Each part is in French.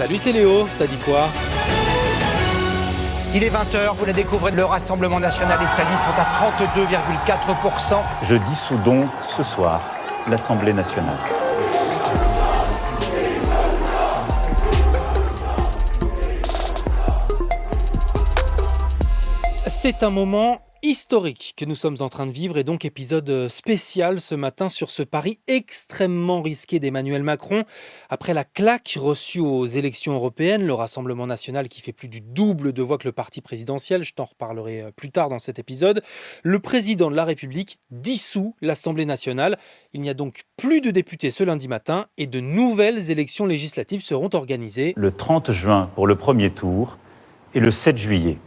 Salut, c'est Léo, ça dit quoi? Il est 20h, vous la découvrez, le Rassemblement National et Salis sont à 32,4%. Je dissous donc ce soir l'Assemblée nationale. C'est un moment historique que nous sommes en train de vivre et donc épisode spécial ce matin sur ce pari extrêmement risqué d'Emmanuel Macron. Après la claque reçue aux élections européennes, le Rassemblement National qui fait plus du double de voix que le parti présidentiel, je t'en reparlerai plus tard dans cet épisode, le président de la République dissout l'Assemblée nationale. Il n'y a donc plus de députés ce lundi matin et de nouvelles élections législatives seront organisées. Le 30 juin pour le premier tour et le 7 juillet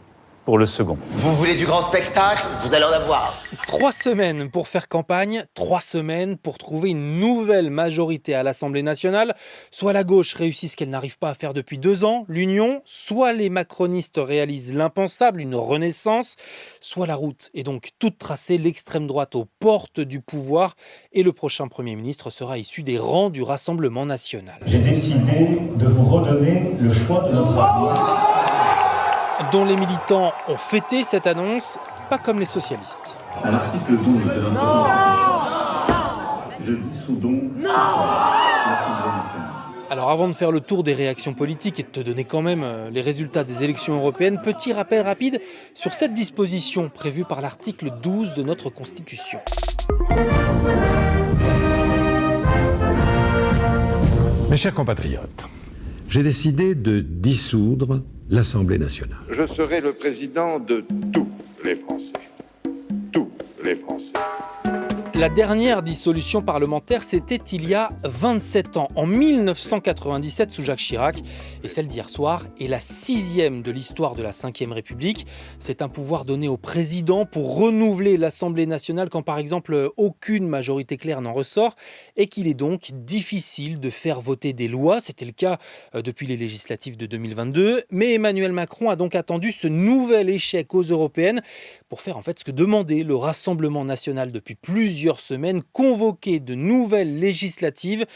pour le second. Vous voulez du grand spectacle? Vous allez en avoir. 3 semaines pour faire campagne, 3 semaines pour trouver une nouvelle majorité à l'Assemblée nationale. Soit la gauche réussit ce qu'elle n'arrive pas à faire depuis 2 ans, l'union, soit les macronistes réalisent l'impensable, une renaissance, soit la route est donc toute tracée, l'extrême droite aux portes du pouvoir et le prochain Premier ministre sera issu des rangs du Rassemblement national. J'ai décidé de vous redonner le choix de notre avenir. Dont les militants ont fêté cette annonce, pas comme les socialistes. À l'article 12 de notre loi, je dissous donc l'Assemblée nationale. Alors avant de faire le tour des réactions politiques et de te donner quand même les résultats des élections européennes, petit rappel rapide sur cette disposition prévue par l'article 12 de notre Constitution. Mes chers compatriotes, j'ai décidé de dissoudre l'Assemblée nationale. Je serai le président de tous les Français. Tous les Français. La dernière dissolution parlementaire, c'était il y a 27 ans, en 1997 sous Jacques Chirac. Et celle d'hier soir est la 6e de l'histoire de la Ve République. C'est un pouvoir donné au président pour renouveler l'Assemblée nationale quand par exemple aucune majorité claire n'en ressort et qu'il est donc difficile de faire voter des lois. C'était le cas depuis les législatives de 2022. Mais Emmanuel Macron a donc attendu ce nouvel échec aux européennes pour faire en fait ce que demandait le Rassemblement national depuis plusieurs semaines, convoquer de nouvelles législatives.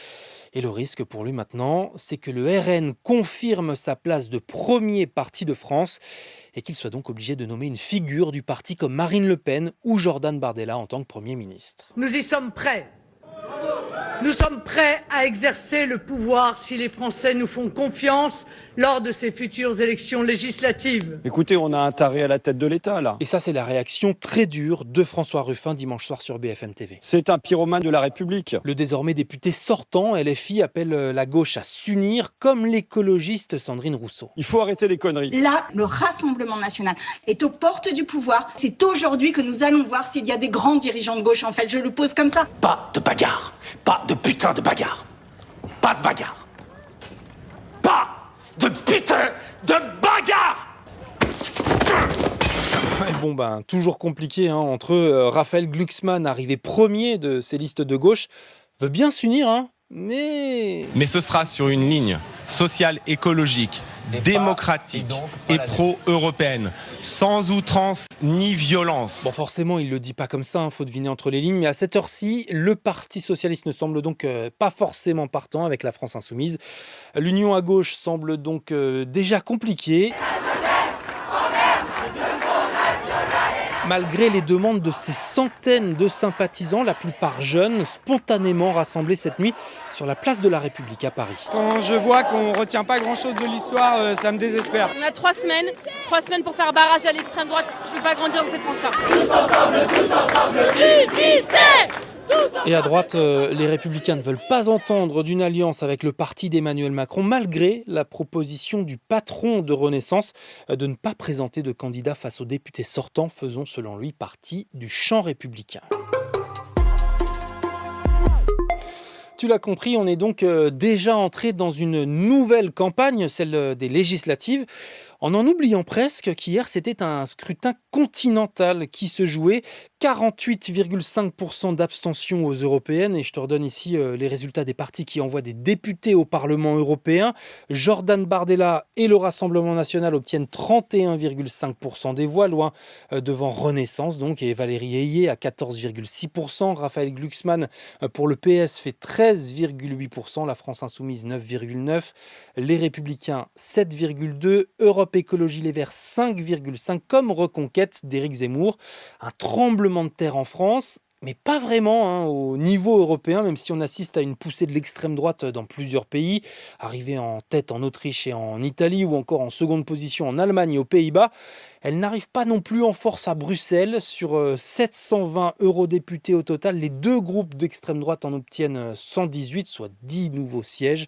Et le risque pour lui maintenant, c'est que le RN confirme sa place de premier parti de France et qu'il soit donc obligé de nommer une figure du parti comme Marine Le Pen ou Jordan Bardella en tant que Premier ministre. Nous y sommes prêts. Nous sommes prêts à exercer le pouvoir si les Français nous font confiance lors de ces futures élections législatives. Écoutez, on a un taré à la tête de l'État, là. Et ça, c'est la réaction très dure de François Ruffin dimanche soir sur BFM TV. C'est un pyromane de la République. Le désormais député sortant, LFI, appelle la gauche à s'unir, comme l'écologiste Sandrine Rousseau. Il faut arrêter les conneries. Là, le Rassemblement national est aux portes du pouvoir. C'est aujourd'hui que nous allons voir s'il y a des grands dirigeants de gauche, en fait. Je le pose comme ça. Pas de bagarre. Pas de putain de bagarre. Pas de bagarre. Pas de putain de bagarre. Bon toujours compliqué entre Raphaël Glucksmann, arrivé premier de ces listes de gauche, veut bien s'unir, mais ce sera sur une ligne sociale, écologique, démocratique et pro-européenne, sans outrance ni violence. Bon, forcément, il le dit pas comme ça, faut deviner entre les lignes, mais à cette heure-ci, le Parti socialiste ne semble donc pas forcément partant avec la France insoumise. L'union à gauche semble donc déjà compliquée. Malgré les demandes de ces centaines de sympathisants, la plupart jeunes, spontanément rassemblés cette nuit sur la place de la République à Paris. Quand je vois qu'on ne retient pas grand-chose de l'histoire, ça me désespère. On a 3 semaines pour faire barrage à l'extrême droite. Je ne veux pas grandir dans cette France-là. Tous ensemble, unité! Et à droite, les Républicains ne veulent pas entendre d'une alliance avec le parti d'Emmanuel Macron, malgré la proposition du patron de Renaissance de ne pas présenter de candidat face aux députés sortants, faisant selon lui partie du champ républicain. Tu l'as compris, on est donc déjà entré dans une nouvelle campagne, celle des législatives. En oubliant presque qu'hier, c'était un scrutin continental qui se jouait. 48,5% d'abstention aux européennes. Et je te redonne ici les résultats des partis qui envoient des députés au Parlement européen. Jordan Bardella et le Rassemblement national obtiennent 31,5% des voix, loin devant Renaissance donc, et Valérie Ayé à 14,6%. Raphaël Glucksmann pour le PS fait 13,8%. La France Insoumise 9,9%. Les Républicains 7,2%. Europe Écologie Les Verts 5,5%, comme Reconquête d'Éric Zemmour. Un tremblement de terre en France, mais pas vraiment au niveau européen, même si on assiste à une poussée de l'extrême droite dans plusieurs pays. Arrivée en tête en Autriche et en Italie, ou encore en seconde position en Allemagne et aux Pays-Bas. Elle n'arrive pas non plus en force à Bruxelles. Sur 720 eurodéputés au total, les deux groupes d'extrême droite en obtiennent 118, soit 10 nouveaux sièges.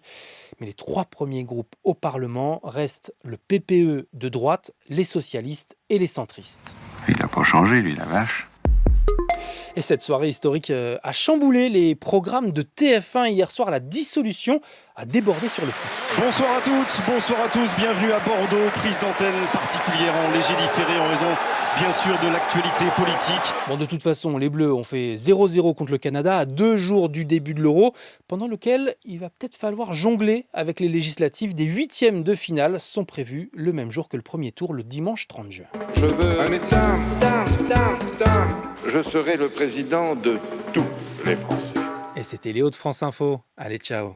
Mais les trois premiers groupes au Parlement restent le PPE de droite, les socialistes et les centristes. Il n'a pas changé, lui, la vache. Et cette soirée historique a chamboulé les programmes de TF1 hier soir. La dissolution a débordé sur le foot. Bonsoir à toutes, bonsoir à tous, bienvenue à Bordeaux. Prise d'antenne particulière en léger différé en raison, bien sûr, de l'actualité politique. Bon, de toute façon, les Bleus ont fait 0-0 contre le Canada à 2 jours du début de l'Euro, pendant lequel il va peut-être falloir jongler avec les législatives. Des huitièmes de finale sont prévus le même jour que le premier tour, le dimanche 30 juin. Je veux... Je serai le président de tous les Français. Et c'était Léo de France Info. Allez, ciao.